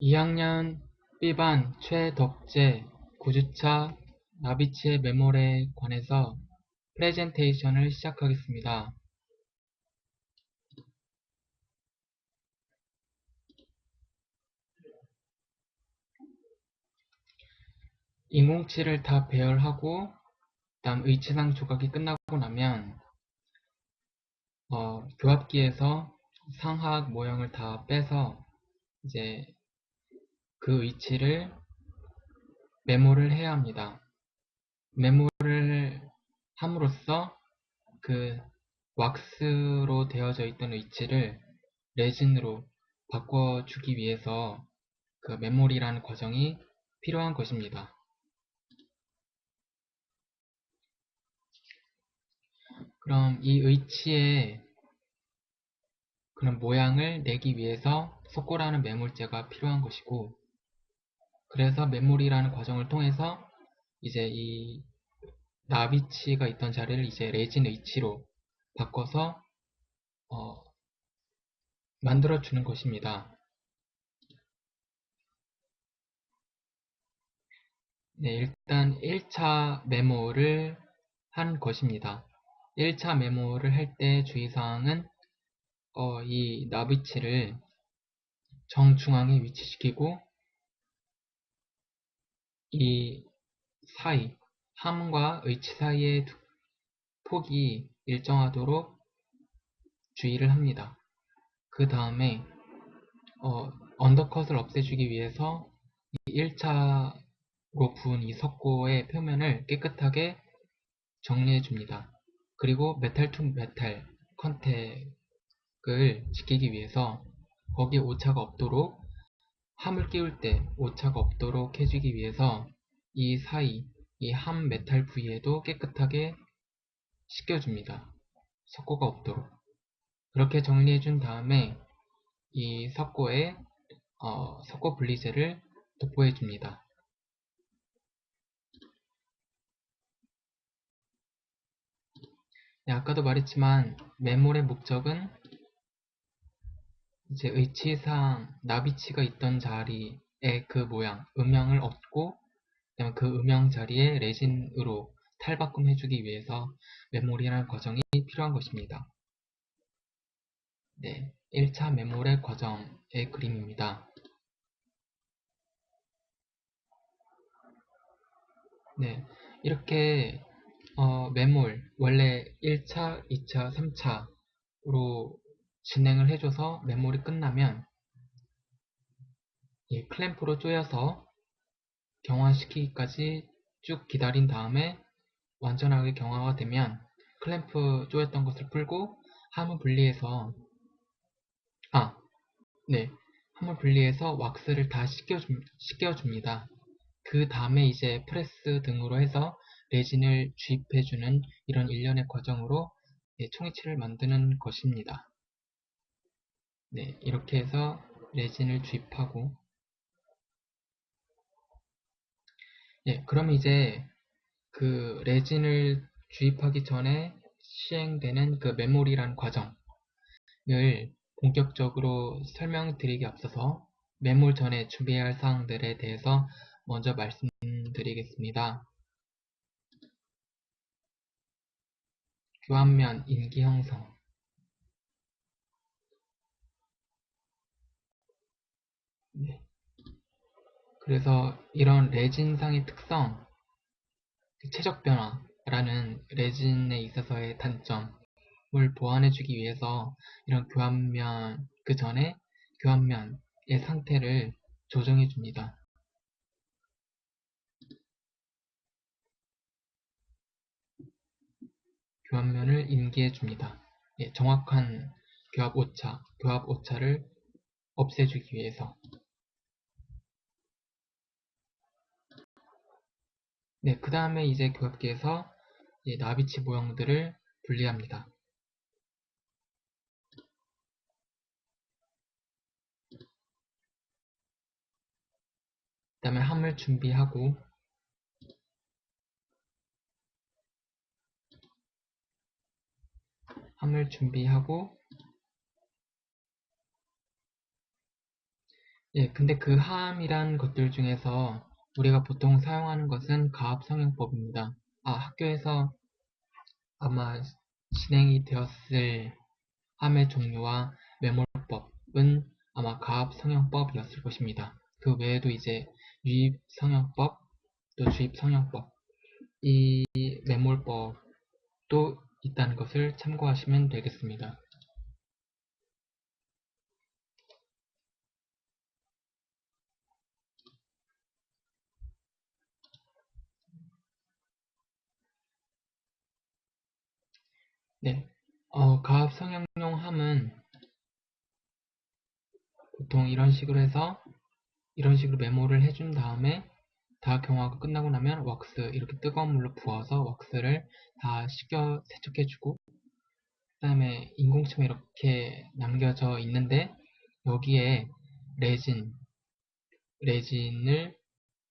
2학년 B반 최덕재 9주차 나비치의 메모에 관해서 프레젠테이션을 시작하겠습니다. 인공치를 다 배열하고 다음 의치상 조각이 끝나고 나면 교합기에서 상하악 모형을 다 빼서 이제 그 의치를 메모를 해야 합니다. 메모를 함으로써 그 왁스로 되어져 있던 의치를 레진으로 바꿔주기 위해서 그 메모리라는 과정이 필요한 것입니다. 그럼 이 의치의 그런 모양을 내기 위해서 석고라는 매몰제가 필요한 것이고, 그래서 메모리라는 과정을 통해서 이제 이 나비치가 있던 자리를 이제 레진 의치로 바꿔서 만들어 주는 것입니다. 네, 일단 1차 메모를 한 것입니다. 1차 메모를 할 때 주의사항은 이 나비치를 정중앙에 위치시키고 이 사이, 함과 의치 사이의 폭이 일정하도록 주의를 합니다. 그 다음에 언더컷을 없애주기 위해서 이 1차로 부은 이 석고의 표면을 깨끗하게 정리해 줍니다. 그리고 메탈 투 메탈 컨택을 지키기 위해서 거기에 오차가 없도록 함을 끼울 때 오차가 없도록 해주기 위해서 이 사이, 이 함 메탈 부위에도 깨끗하게 씻겨줍니다. 석고가 없도록. 그렇게 정리해준 다음에 이 석고에 석고 분리제를 도포해줍니다. 네, 아까도 말했지만 메몰의 목적은 이제 의치상 나비치가 있던 자리의 그 모양, 음영을 얻고 그다음에 그 음영 자리에 레진으로 탈바꿈해주기 위해서 메모리라는 과정이 필요한 것입니다. 네, 1차 메모의 과정의 그림입니다. 네, 이렇게 메몰 원래 1차, 2차, 3차로 진행을 해줘서 메몰이 끝나면 클램프로 조여서 경화시키기까지 쭉 기다린 다음에 완전하게 경화가 되면 클램프 조였던 것을 풀고 함을 분리해서 네, 함을 분리해서 왁스를 다 씻겨줍니다. 그 다음에 이제 프레스 등으로 해서 레진을 주입해주는 이런 일련의 과정으로 총이치를 만드는 것입니다. 네, 이렇게 해서 레진을 주입하고 그럼 이제 그 레진을 주입하기 전에 시행되는 그 메모리라는 과정을 본격적으로 설명드리기 앞서서 메몰 전에 준비해야 할 사항들에 대해서 먼저 말씀드리겠습니다. 교환면 인기 형성. 네. 그래서 이런 레진상의 특성, 최적 변화라는 레진에 있어서의 단점을 보완해주기 위해서 이런 교환면, 그 전에 교환면의 상태를 조정해줍니다. 교환면을 인계해줍니다. 정확한 교합 오차를 없애주기 위해서. 네, 그 다음에 이제 교합기에서 나비치 모형들을 분리합니다. 그 다음에 함을 준비하고 예, 근데 그 함이란 것들 중에서 우리가 보통 사용하는 것은 가압성형법입니다. 학교에서 아마 진행이 되었을 함의 종류와 메몰법은 아마 가압성형법이었을 것입니다. 그 외에도 이제 유입성형법, 또 주입성형법, 이 메몰법도 있다는 것을 참고하시면 되겠습니다. 네, 가압성형용 함은 보통 이런 식으로 해서 이런 식으로 메모를 해준 다음에 다 경화가 끝나고 나면 왁스 이렇게 뜨거운 물로 부어서 왁스를 다 씻겨 세척해주고 그 다음에 인공침이 이렇게 남겨져 있는데 여기에 레진을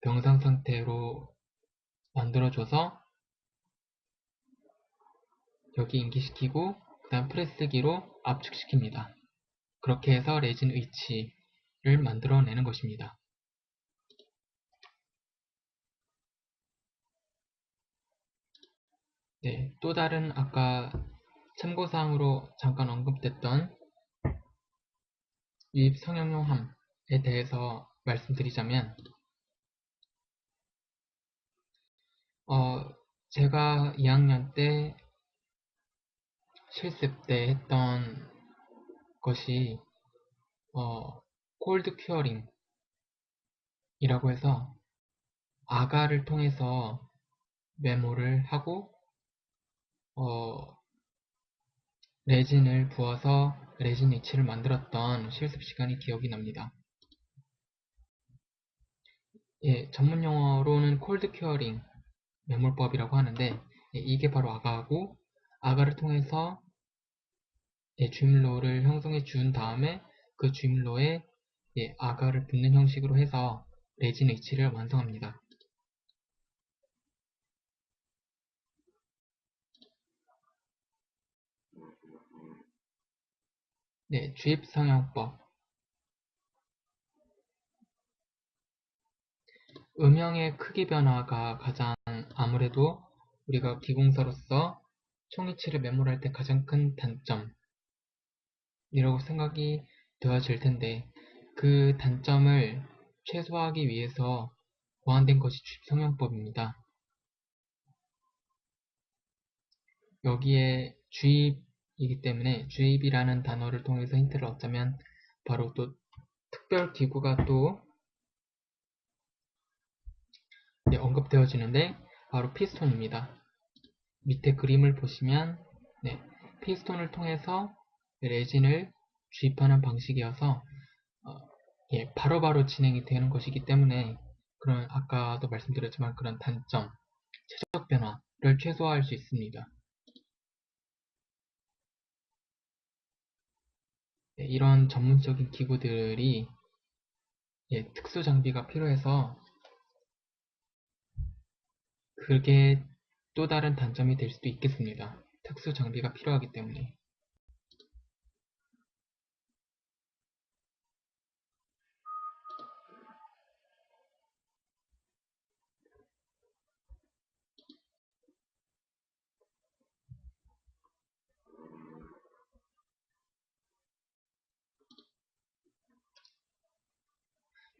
병상 상태로 만들어줘서 여기 인기시키고 그 다음 프레스기로 압축시킵니다. 그렇게 해서 레진 의치를 만들어내는 것입니다. 네, 또 다른 아까 참고사항으로 잠깐 언급됐던 유입 성형용함에 대해서 말씀드리자면 어, 제가 2학년 때 실습 때 했던 것이 콜드 큐어링이라고 해서 아가를 통해서 메모를 하고 어, 레진을 부어서 레진 이치를 만들었던 실습 시간이 기억이 납니다. 예, 전문 용어로는 콜드 큐어링 메몰법이라고 하는데 예, 이게 바로 아가하고 아가를 통해서 예, 주임로를 형성해 준 다음에 그 주임로에 예, 아가를 붓는 형식으로 해서 레진 H를 완성합니다. 네, 주입성형법. 음영의 크기 변화가 가장 아무래도 우리가 기공사로서 총이치를 메모할 때 가장 큰 단점이라고 생각이 되어질 텐데 그 단점을 최소화하기 위해서 보완된 것이 주입성형법입니다. 여기에 주입이기 때문에 주입이라는 단어를 통해서 힌트를 얻자면 바로 또 특별 기구가 또 언급되어지는데 바로 피스톤입니다. 밑에 그림을 보시면 네, 피스톤을 통해서 레진을 주입하는 방식이어서 예, 바로바로 진행이 되는 것이기 때문에 그런 아까도 말씀드렸지만 그런 단점, 최적 변화를 최소화할 수 있습니다. 네, 이런 전문적인 기구들이 예, 특수 장비가 필요해서 그게 또 다른 단점이 될 수도 있겠습니다. 특수 장비가 필요하기 때문에.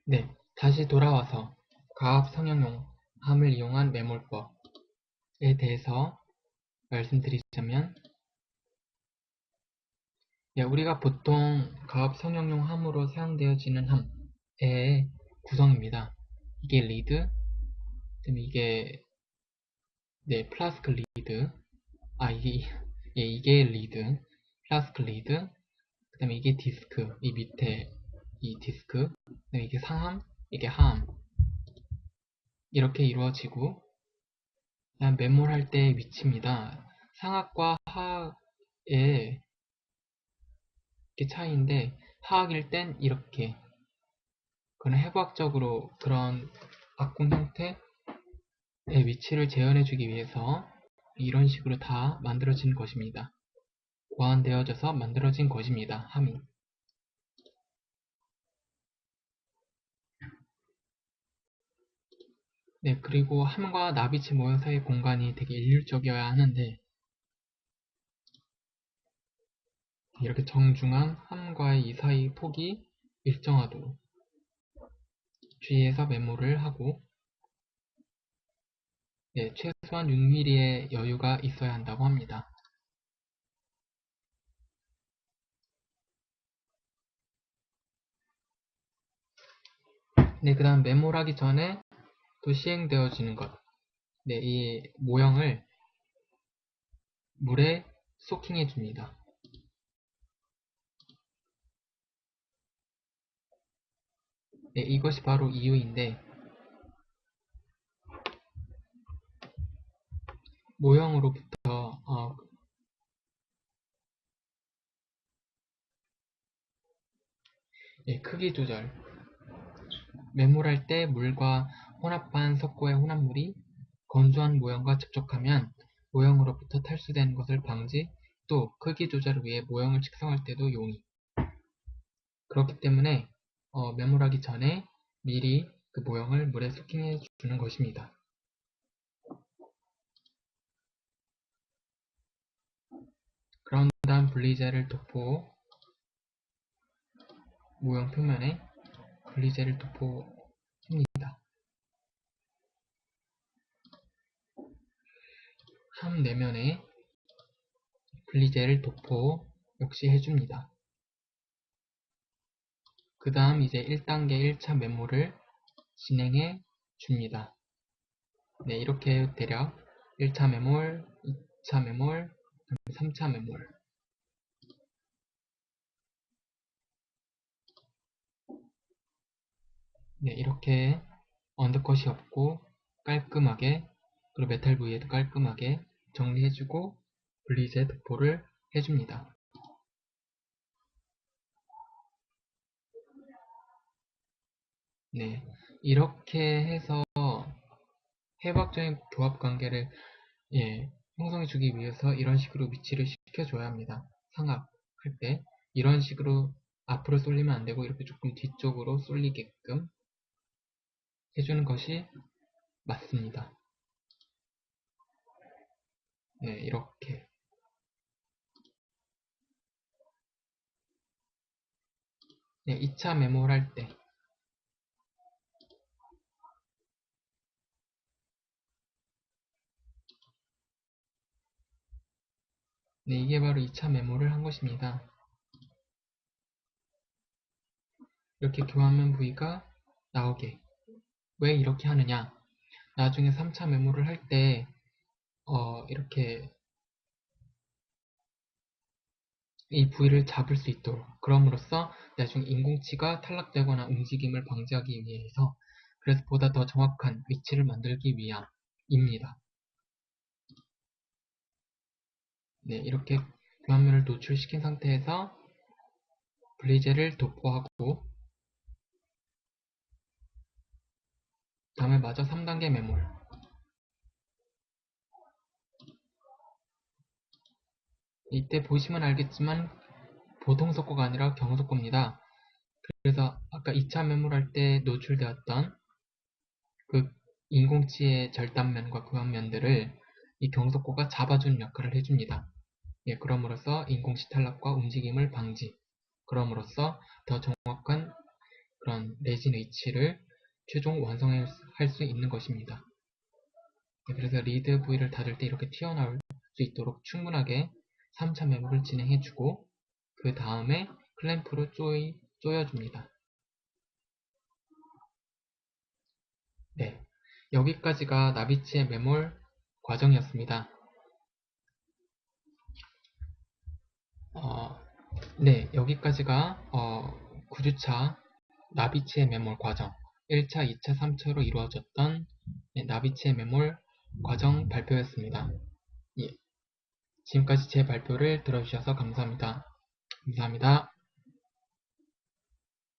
네, 다시 돌아와서 가압 성형용 함을 이용한 매몰법에 대해서 말씀드리자면 예, 우리가 보통 가압 성형용 함으로 사용되어지는 함의 구성입니다. 이게 리드, 그다음에 이게 네, 플라스크 리드, 이게 리드, 플라스크 리드, 그 다음에 이게 디스크, 이 밑에 이 디스크, 그다음에 이게 상함, 이게 하함 이렇게 이루어지고 그다음 메몰할 때의 위치입니다. 상악과 하악의 차이인데 하악일 땐 이렇게 그런 해부학적으로 그런 악궁 형태의 위치를 재현해주기 위해서 이런 식으로 다 만들어진 것입니다. 보완되어져서 만들어진 것입니다. 함이. 네, 그리고 함과 나비치 모형 사이의 공간이 되게 일률적이어야 하는데 이렇게 정중앙 함과의 이 사이 폭이 일정하도록 주의해서 메모를 하고 네, 최소한 6mm의 여유가 있어야 한다고 합니다. 네, 그 다음 메모를 하기 전에 또 시행되어지는 것. 네, 이 모형을 물에 소킹해 줍니다. 네, 이것이 바로 이유인데 모형으로부터 크기 조절. 메모할 때 물과 혼합한 석고의 혼합물이 건조한 모형과 접촉하면 모형으로부터 탈수되는 것을 방지, 또 크기 조절을 위해 모형을 측정할 때도 용이. 그렇기 때문에 메모하기 전에 미리 그 모형을 물에 소킹해 주는 것입니다. 그런 다음 분리제를 도포 모형 표면에 분리제를 도포합니다. 함 내면에 분리제를 도포 역시 해줍니다. 그 다음 이제 1단계 1차 메모를 진행해 줍니다. 네, 이렇게 대략 1차 메몰, 2차 메몰, 3차 메몰. 네, 이렇게 언더컷이 없고 깔끔하게, 그리고 메탈 부위에도 깔끔하게 정리해주고 분리제 도포를 해줍니다. 네, 이렇게 해서 해박적인 교합 관계를 형성해주기 위해서 이런 식으로 위치를 시켜줘야 합니다. 상압할 때 이런 식으로 앞으로 쏠리면 안되고 이렇게 조금 뒤쪽으로 쏠리게끔 해주는 것이 맞습니다. 네, 이렇게. 네, 2차 메모를 할 때. 네, 이게 바로 2차 메모를 한 것입니다. 이렇게 교환면 부위가 나오게. 왜 이렇게 하느냐? 나중에 3차 메모를 할 때, 이렇게 이 부위를 잡을 수 있도록. 그럼으로써 나중에 인공치가 탈락되거나 움직임을 방지하기 위해서, 그래서 보다 더 정확한 위치를 만들기 위함입니다. 네, 이렇게 교환면을 노출시킨 상태에서 분리제를 도포하고 다음에 마저 3단계 메몰. 이때 보시면 알겠지만 보통 석고가 아니라 경석고입니다. 그래서 아까 2차 메몰할 때 노출되었던 그 인공치의 절단면과 교환면들을 이 경석고가 잡아주는 역할을 해줍니다. 예, 그럼으로써 인공치 탈락과 움직임을 방지, 그럼으로써 더 정확한 그런 레진 위치를 최종 완성할 수 있는 것입니다. 예, 그래서 리드 부위를 닫을 때 이렇게 튀어나올 수 있도록 충분하게 3차 메몰을 진행해주고 그 다음에 클램프로 조여줍니다. 네, 여기까지가 나비치의 메몰 과정이었습니다. 네, 여기까지가 9주차 나비치의 메몰 과정 1차, 2차, 3차로 이루어졌던 나비치의 메몰 과정 발표였습니다. 예, 지금까지 제 발표를 들어주셔서 감사합니다. 감사합니다.